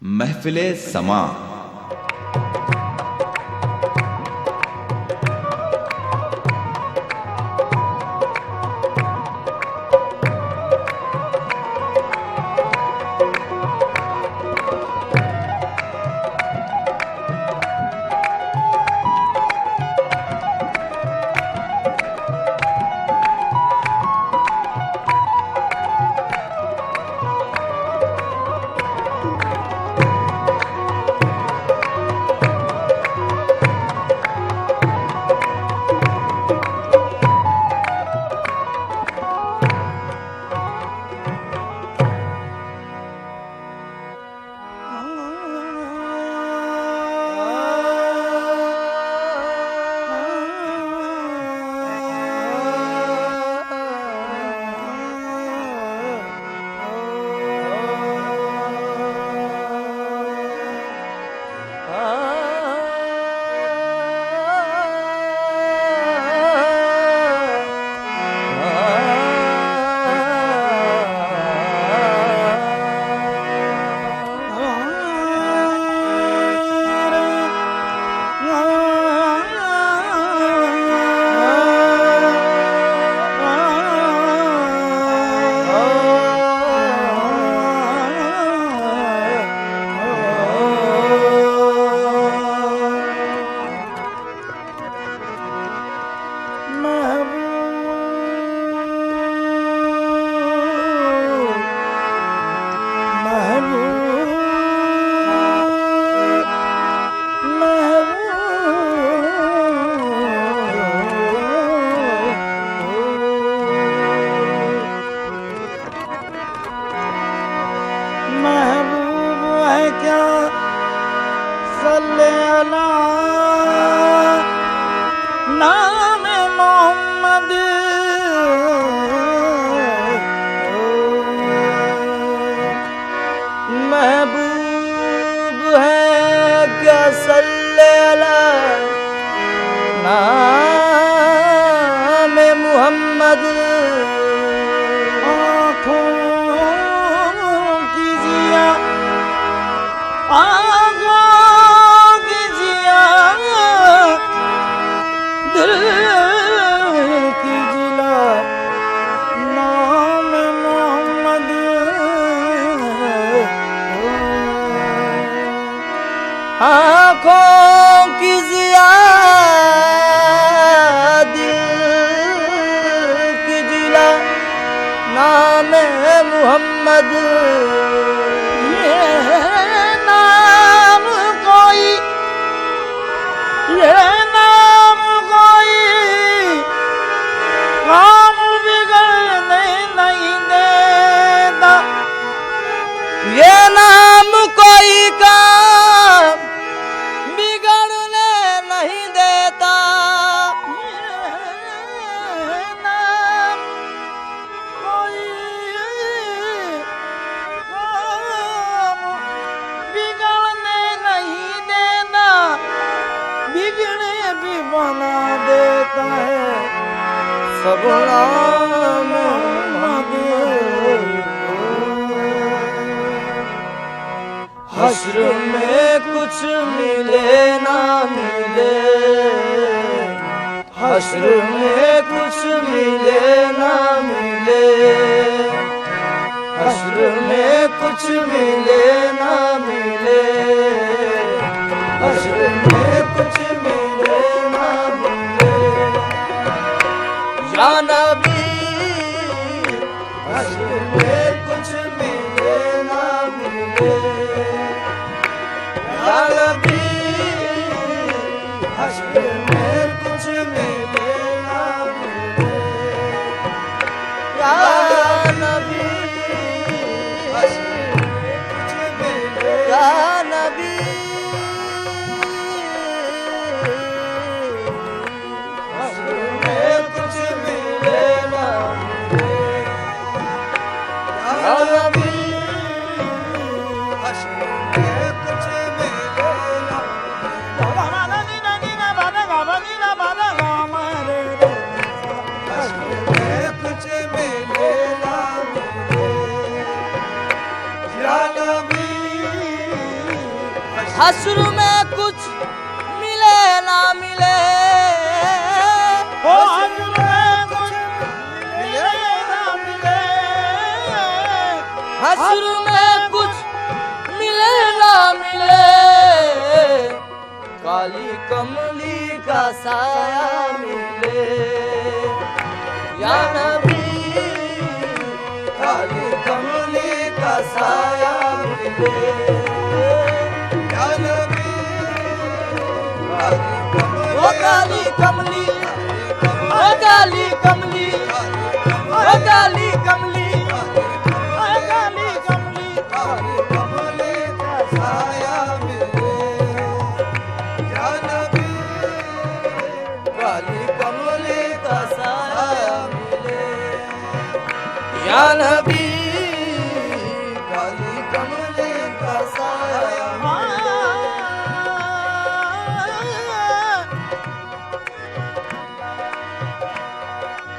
महफिले समा। नाम मोहम्मद महबूब है क्या सल्ले अला नाम मोहम्मद। आँखों की जिया दिल की जिला नाम मोहम्मद। आँखों की जिया दिल की जिला नाम मोहम्मद। ये नाम कोई काम बिगड़ने नहीं देता। ये नाम कोई काम बिगड़ने नहीं देता। ये नाम कोई काम बिगड़ने नहीं देता, बिगड़े भी बना देता है। सब नाम हश्र में कुछ मिले ना मिले, हश्र में कुछ मिले ना मिले, हश्र में कुछ मिले ना मिले, हश्र में कुछ मिले ना मिले। या नबी हश्र में कुछ मिले ना मिले, या नबी हश्र में कुछ मिले ना मिले, या नबी हश्र में कुछ मिले, या नबी कुछ मिले ना। हश्र में कुछ मिले ना मिले, हश्र में कुछ मिले ना मिले, हश्र में कुछ मिले ना मिले, काली कमली का साया मिले या नबी, काली कमली का साया मिले या नबी, ओ काली कमली, ओ काली कमली, ओ काली कमली, ओ काली कमली, काली कमली का साया मिले या नबी, काली कमली का साया मिले या नबी, काली कमली का साया मिले।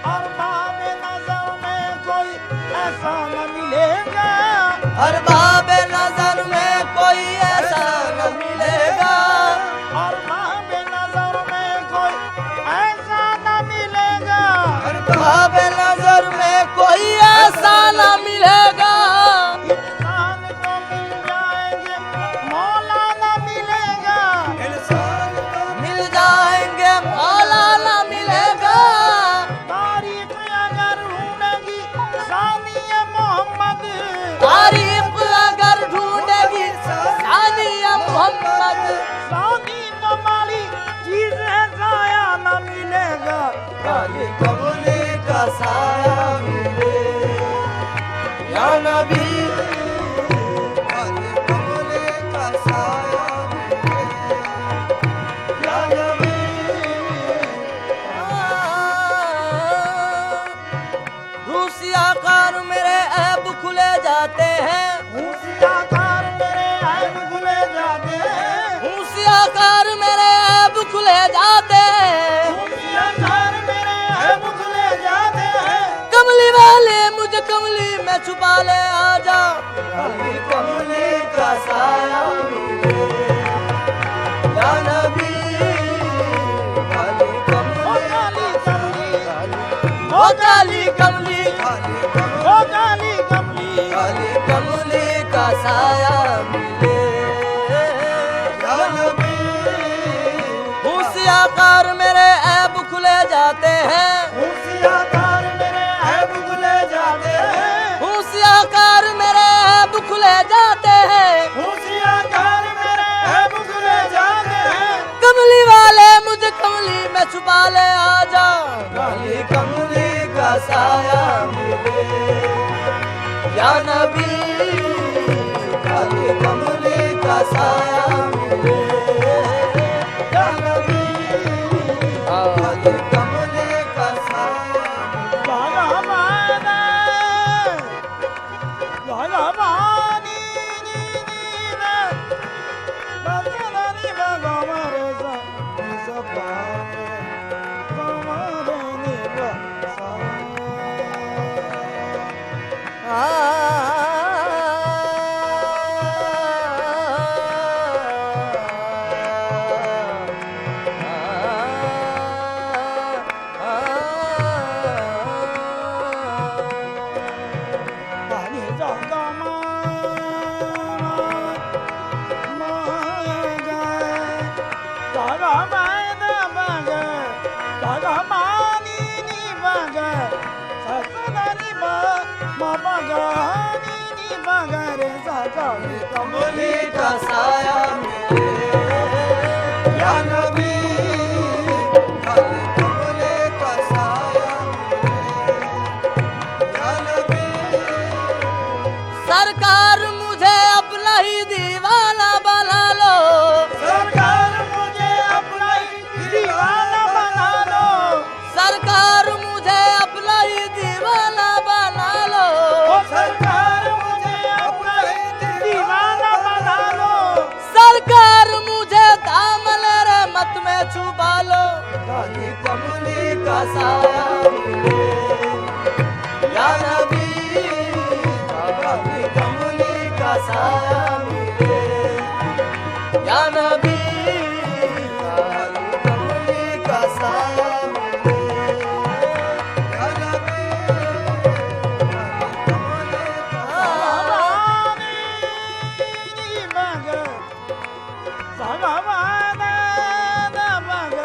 और बाबे नजर में कोई ऐसा न मिलेगा, हर बाबे नजर में कोई ऐसा न मिलेगा, और बाबे नजर में कोई ऐसा न मिलेगा, हर बाबे नजर में कोई ऐसा न मिलेगा, इंसान को मिल जाएंगे मौला न मिलेगा, इंसान को मिल जाएंगे मौला न मिलेगा, तारीफ अगर ढूंढेगी सानिया मोहम्मद, तारीफ अगर ढूंढेगी सानिया मोहम्मद, सानी तो माली चीज है जाया न मिलेगा, काली कमली का साया मिले या नबी, काली कमली का साया मिले या नबी। रूसियाकार मेरे ऐब खुले जाते हैं, होशियाकार मेरे ऐब खुले जाते हैं, रूसियाकार मेरे ऐब खुले जाते हैं, होशियाकार मेरे ऐब खुले जाते हैं, कमली वाले मुझे कमली में छुपा ले आजा, काली कमली का साया मिले या नबी, काली ओ कमली, काली कमली, ओ काली कमली, ओ काली कमली, काली कमली का साया मिले या नबी। होशियाकार मेरे ऐब खुले जाते हैं, होशियाकार मेरे ऐब खुले जाते हैं, होशियाकार मेरे ऐब खुले जाते हैं, होशियाकार मेरे ऐब खुले जाते हैं, कमली वाले मुझे कमली में छुपा ले आजा, काली कमली का साया मिले या नबी, काली कमली का साया मिले या नबी, काली कमली का साया भगवान भगवानी भगवानी भगवान कमली का साया मिले या नबी, काली कमली का साया मिले या नबी। सरकार मुझे अपना ही दीवाना बना लो, सरकार मुझे अपना ही दीवाना बना लो, सरकार मुझे अपना ही दीवाना बना लो, सरकार मुझे अपना ही दीवाना बना लो, भगवान भग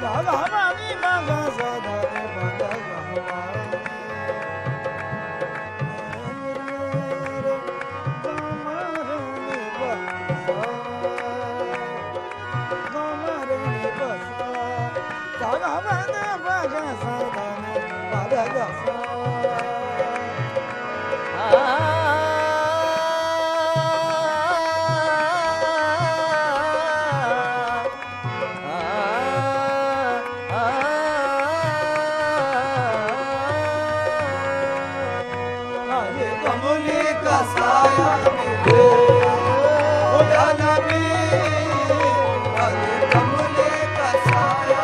भगवानी भग सदने भग कमली का साया मिले ओ या नबी अरे कमली का साया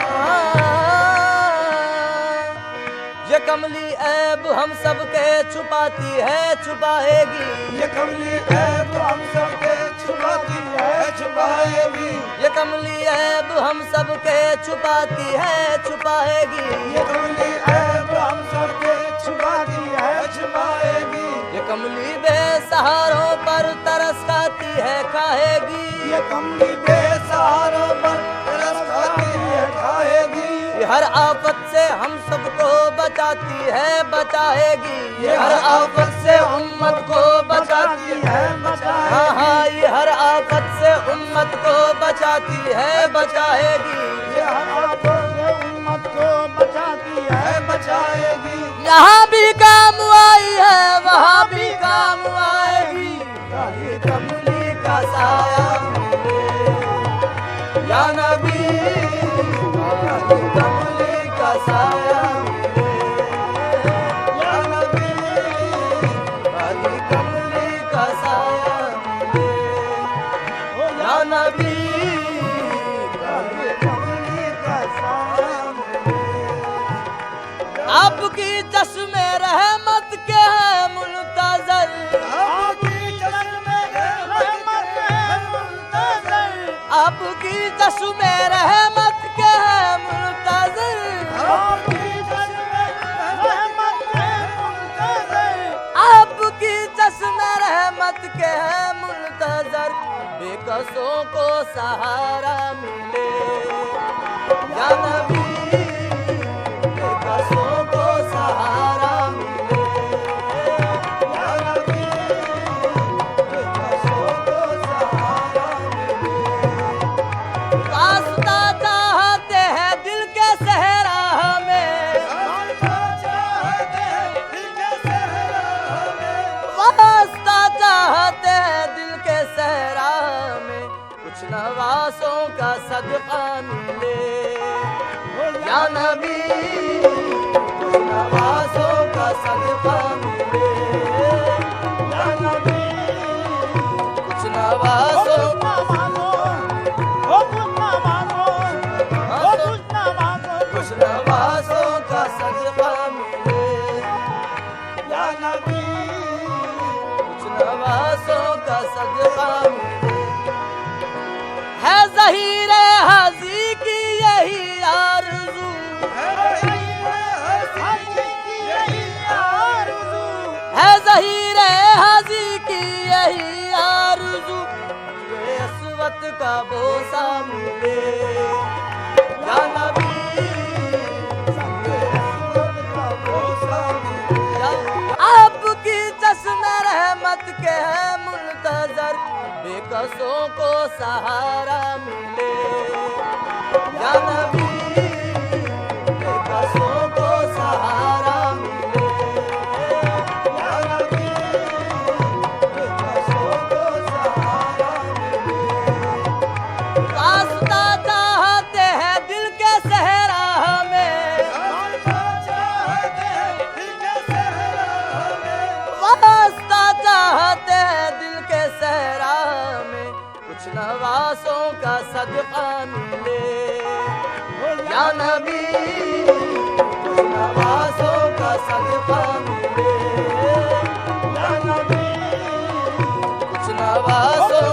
ये कमली ऐब हम सबके छुपाती है छुपाएगी ये कमली ऐब हम सबके छुपाती है छुपाएगी ये कमली ऐब हम सबके छुपाती है छुपाएगी ये कमली ऐब हम सबके छुपाती है छुपाएगी ये कमली बेसहारों पर तरस खाती है खाएगी ये कमली बेसहारों पर तरस खाती है खाएगी ये हर आफत से हम सबको बचाती है बचाएगी ये हर आफत से उम्मत को बचाती है हाँ हाँ ये हर आफत से उम्मत को बचाती है बचाएगी ये हर आफत से उम्मत को बचाती है बचाएगी यहाँ भी काम आई है वहाँ भी काम आएगी ये कमली का साया मिले या नबी ये कमली का साया मिले या नबी ये कमली का साया मिले या नबी ये कमली का साया आपकी चश्मे रहमत के है मुल्तजर आपकी चश्मे रहमत है मुंतज़र आपकी चश्मे रहमत के है मुल्तजर आपकी चश्मे रहमत है मुंतज़र आपकी चश्मे रहमत के है मुल्तजर बेकसों को सहारा मिले या नबी बेकसों को सहारा मिले या नबी बेकसों को सहारा मिले वास्ता चाहते हैं दिल के सहरा में वास्ता चाहते हैं दिल के सहरा में कुछ नवासों का सदका मिले या नबी कुछ नवासों का सदका मिले या नबी कुछ नवासों कुछ नवासों का सदका मिले या नबी कुछ नवासों का सदका मिले है ज़हीरे हाज़ी की यही आरज़ू है ज़हीरे हाज़ी की यही आरज़ू ये अस्वत का बोसा मिले या नबी ये अस्वत का बोसा मिले आपकी चश्मे रहमत के है मुल्तजर बेकसों को सहारा मिले या नबी बेकसों को सहारा मिले या नबी बेकसों को सहारा मिले वास्ता चाहते हैं दिल के सहरा में वास्ता चाहते हैं दिल के सहरा में कुछ नवासों का सदका मिले या नबी कुछ नवासों का सदका मिले या नबी कुछ नवासों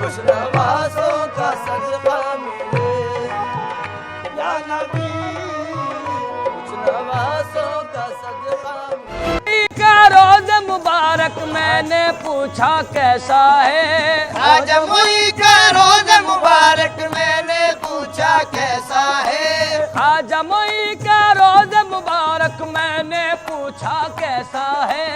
कुछ नवासों का सदका मिले या नबी कुछ नवासों का सदका मिले का रोज़ मुबारक मैंने पूछा कैसा है। ख्वाजा मोई का रोज़ा मुबारक मैंने पूछा कैसा है। ख्वाजा मोई का रोज़ा मुबारक मैंने पूछा कैसा है।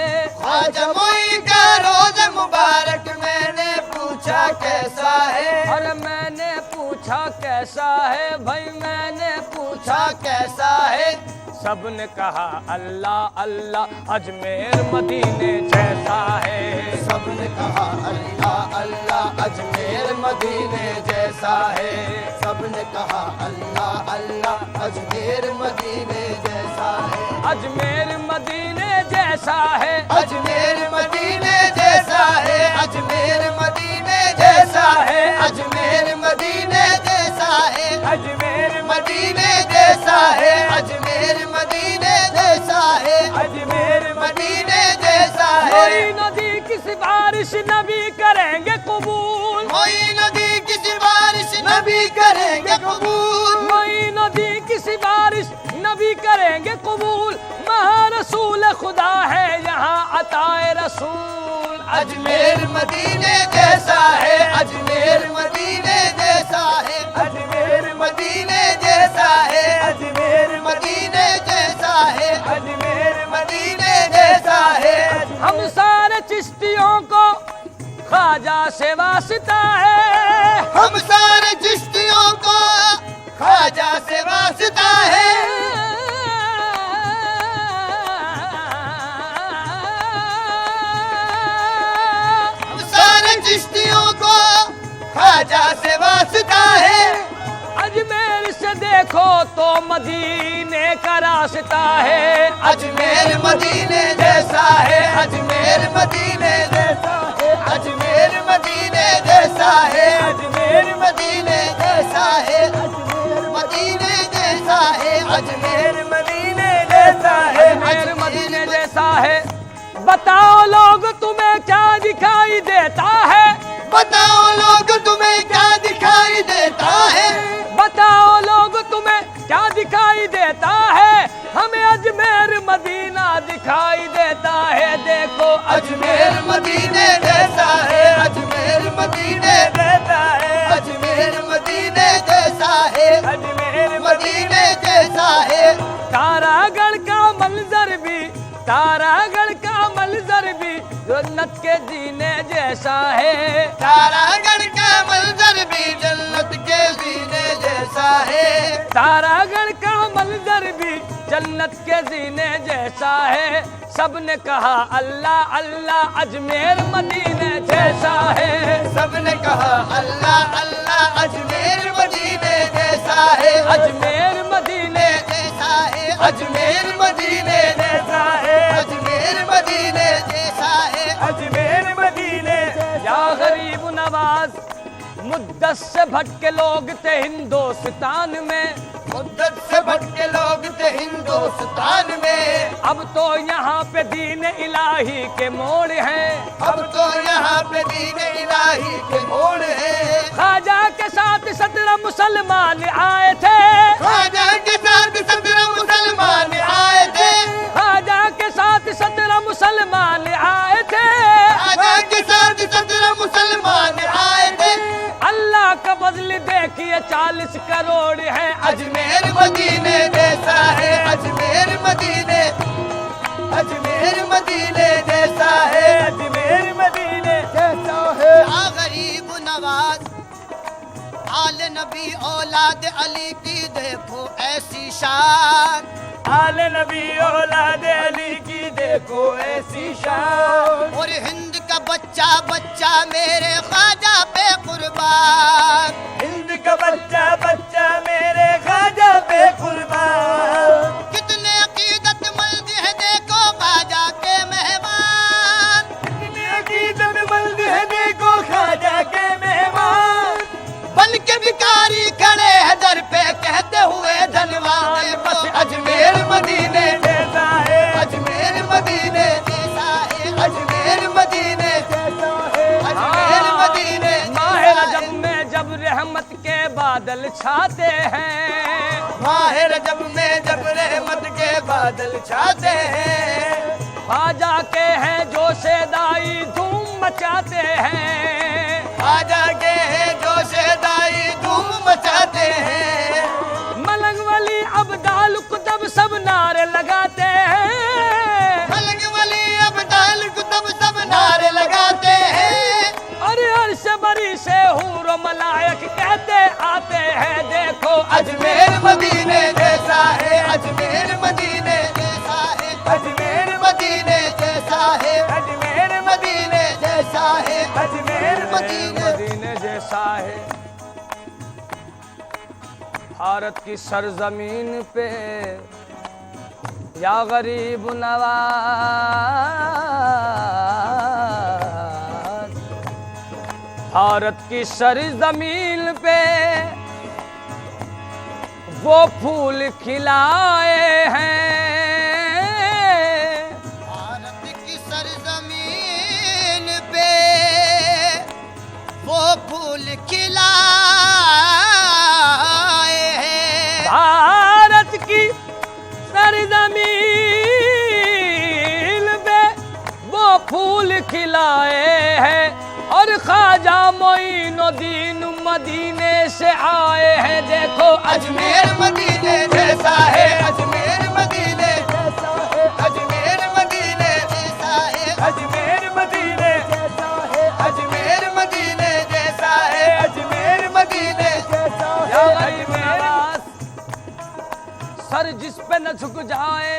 ख्वाजा मोई का रोज़ा मुबारक मैंने पूछा कैसा है। और मैंने पूछा कैसा है भाई, मैंने पूछा कैसा है। सबने कहा अल्लाह अल्लाह अजमेर मदीने जैसा है। सबने कहा अल्लाह अल्लाह अजमेर मदीने जैसा है। सबने कहा अल्लाह अल्लाह अजमेर मदीने जैसा है। अजमेर मदीने जैसा है। अजमेर मदीने जैसा है। अजमेर मदीने जैसा है। अजमेर मदीने जैसा है। अजमेर मदीने जैसा है। अजमेर मदीने जैसा है। अजमेर मदीने जैसा है। कोई नदी किसी बारिश नबी करेंगे कबूल। कोई नदी किसी बारिश नबी करेंगे कबूल। कोई नदी किसी बारिश नबी करेंगे कबूल। महारसूल खुदा है यहाँ अताए रसूल। अजमेर मदीने जैसा है। अजमेर मदीने जैसा है। अजमेर मदीने जैसा है। अजमेर मदीने जैसा है। अजमेर मदीने जैसा है। हम सारे चिश्तियों को ख्वाजा से वास्ता है। हम सारे चिश्तियों को ख्वाजा से वास्ता है। हम सारे चिश्तियों को ख्वाजा से वास्ता है। अजमेर से देखो तो मदीने का रास्ता है। अजमेर मदीने जैसा है। अजमेर मदीने जैसा है। अजमेर मदीने जैसा है। अजमेर मदीने जैसा है। अजमेर मदीने जैसा है। अजमेर मदीने जैसा है। अजमेर मदीने जैसा है। बताओ लोग तुम्हें क्या दिखाई देता है। बताओ लोग तुम्हें क्या दिखाई देता है। बताओ लोग तुम्हें क्या दिखाई देता है। हमें अजमेर मदीना दिखाई देता है। देखो अजमेर मदीने जैसा है। अजमेर मदीने जैसा है। अजमेर मदीने जैसा है। अजमेर मदीने जैसा है। तारागढ़ का मंजर भी, तारागढ़ का मंजर भी जन्नत के जीने जैसा है। तारागढ़ का मंजर भी जन्नत के जीने जैसा है। तारागढ़ का मंजर भी जन्नत के जीने जैसा है। सबने कहा अल्लाह अल्लाह अजमेर मदीने जैसा है। सबने कहा अल्लाह अल्लाह अजमेर मदीने जैसा है। अजमेर मदीने जैसा है। अजमेर मदीने जैसा है। अजमेर मदीने जैसा है। अजमेर मदीने या गरीब नवाज मुद्दत से भटके लोग थे हिंदुस्तान में। मुद्दत से भटके लोग थे हिंदुस्तान में। अब तो यहाँ पे दीन इलाही के मोड़ हैं। अब तो यहाँ पे दीन इलाही के मोड़ है। ख्वाजा के साथ 17 मुसलमान आए थे। ख्वाजा के साथ 17 मुसलमान आए थे। ख्वाजा के साथ 17 मुसलमान आए थे। ख्वाजा के साथ 17 मुसलमान आए थे। अल्लाह का बदल देखिए 40 करोड़ है। अजमेर मदीने जैसा है। अजमेर मदीने, अजमेर मदीने जैसा है। अजमेर मदीने जैसा है। या गरीब नवाज आल नबी औलाद अली की देखो ऐसी शान। आल नबी औलाद अली की देखो ऐसी शान। और हिंद का बच्चा बच्चा मेरे ख्वाजा पे कुर्बान। हिंद का बच्चा बच्चा मेरे ख्वाजा पे कुर्बान। कितने अकीदतमंद है देखो ख्वाजा के मेहमान। कितने अकीदतमंद है देखो ख्वाजा के मेहमान। बन के भिखारी खड़े हैं दर पे कहते हुए धनवान। बस अजमेर मदीने जैसा है। अजमेर मदीने जैसा है। अजमेर मदीने जैसा है। अजमेर मदीने माह रजब में जब रहमत के बादल छाते हैं। माह रजब में जब रहमत के बादल छाते हैं। ख्वाजा के हैं जोश मचाते हैं। ख्वाजा के जोशेदाई धूम मचाते हैं। मलंग वली अब्दाल कुतुब सब नारे लगाते हैं। मलंग वली अब्दाल कुतुब सब नारे लगाते हैं। अरे अर्श बरी से हूर मलायक कहते आते हैं, देखो अजमेर मदीने जैसा है, अजमेर मदीने जैसा है, अजमेर मदीने जैसा है, अजमेर मदीने जैसा है, अजमेर मदीने जैसा है। भारत की सरजमीन पे या गरीब नवाज, भारत की सरजमीन पे वो फूल खिलाए हैं। भारत की सरजमीन पे वो फूल खिलाए हैं। भारत की सरजमीन पे वो फूल खिलाए हैं, और ख्वाजा मोइनुद्दीन मदीने से आए हैं, देखो अजमेर मदीने जैसा है, अजमेर मदीने जैसा है, अजमेर मदीने जैसा है, अजमेर मदीने जैसा है, अजमेर मदीने जैसा है, अजमेर मदीने जैसा है, अजमेर। सर जिस पे न झुक जाए,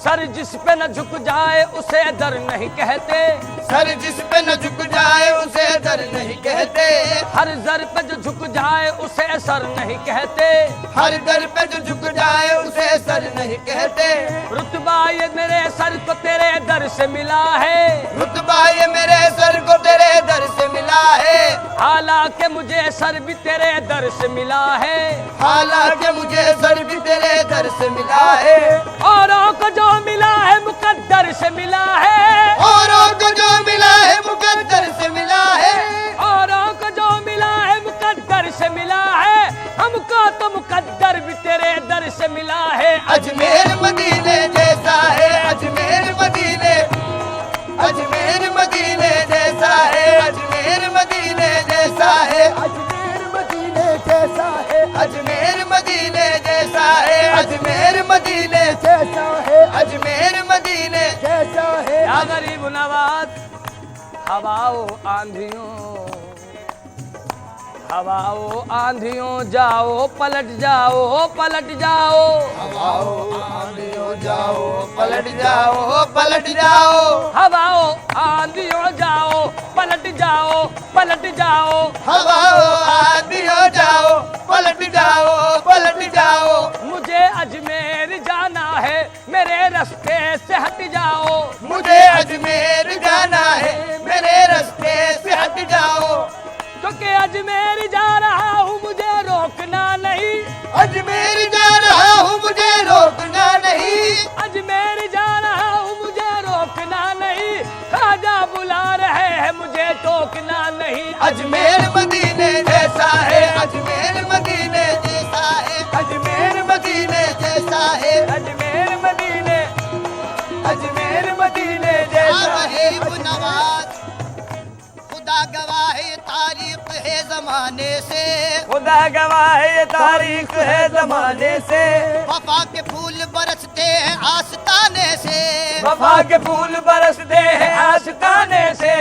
सर जिस पे न झुक जाए उसे दर नहीं कहते। सर जिस पे न झुक जाए उसे दर नहीं कहते। हर दर पे जो झुक जाए उसे सर नहीं कहते। हर दर पे जो झुक जाए उसे सर नहीं कहते। रुतबा ये मेरे सर को तेरे दर से मिला है, रुतबा ये मेरे सर को तेरे दर से मिला है। हालांकि मुझे सर भी तेरे दर से मिला है, हालांकि मुझे सर भी तेरे दर से मिला है। औरों को जो मिला है मुकद्दर से मिला है, औरों को जो मिला है मुकद्दर से मिला है। औरों को जो मिला है मुकद्दर से मिला है, हमको तो मुकद्दर भी तेरे दर से मिला है। अजमेर मदीने जैसा है, अजमेर मदीने, अजमेर मदीने जैसा है, अजमेर मदीने जैसा है, अजमेर मदीने जैसा है, अजमेर मदीने जैसा है, अजमेर मदीने जैसा है, अजमेर मदीने जैसा है। या गरीब नवाज, हवाओ आंधियों, हवाओ आंधियों जाओ पलट जाओ, पलट जाओ। हवाओ आंधियों जाओ पलट जाओ, पलट जाओ। हवाओ आंधियों जाओ पलट जाओ, पलट जाओ। हवाओ आंधियों जाओ पलट जाओ, पलट जाओ। मुझे अजमेर जाना है, मेरे रास्ते से हट जाओ। मुझे अजमेर जाना है, मेरे रास्ते से हट जाओ। क्योंकि अजमेर जा रहा हूँ मुझे रोकना नहीं, अजमेर जा रहा हूँ मुझे रोकना नहीं, अजमेर जा रहा हूँ मुझे रोकना नहीं। ख्वाजा बुला रहे हैं मुझे टोकना नहीं। अजमेर मदीने जैसा है, अजमेर मदीने जैसा है, अजमेर मदीने जैसा है, अजमेर मदीने, अजमेर मदीने जैसा है। नवाज खुदा गवाह है तारीख है जमाने से, खुदा गवाह है तारीख है जमाने से। वफा के फूल बरसते हैं आस्ताने से, वफा के फूल बरसते हैं आस्ताने से।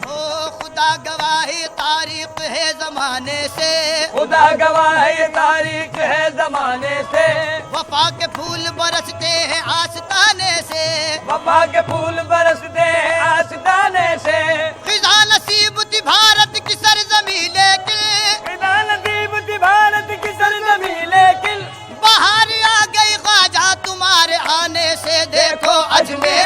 ओ खुदा गवाह है तारीख है जमाने से, खुदा गवाह है तारीख है जमाने से। वफा के फूल बरसते हैं आस्ताने से, वफा के फूल बरसते हैं आस्ताने से। खिजा नसीब थी भारत की सरजमीं लेकिन, खिजा नसीब थी भारत की सरजमीं लेकिन, बाहर आ गई ख्वाजा तुम्हारे आने से। देखो अजमेर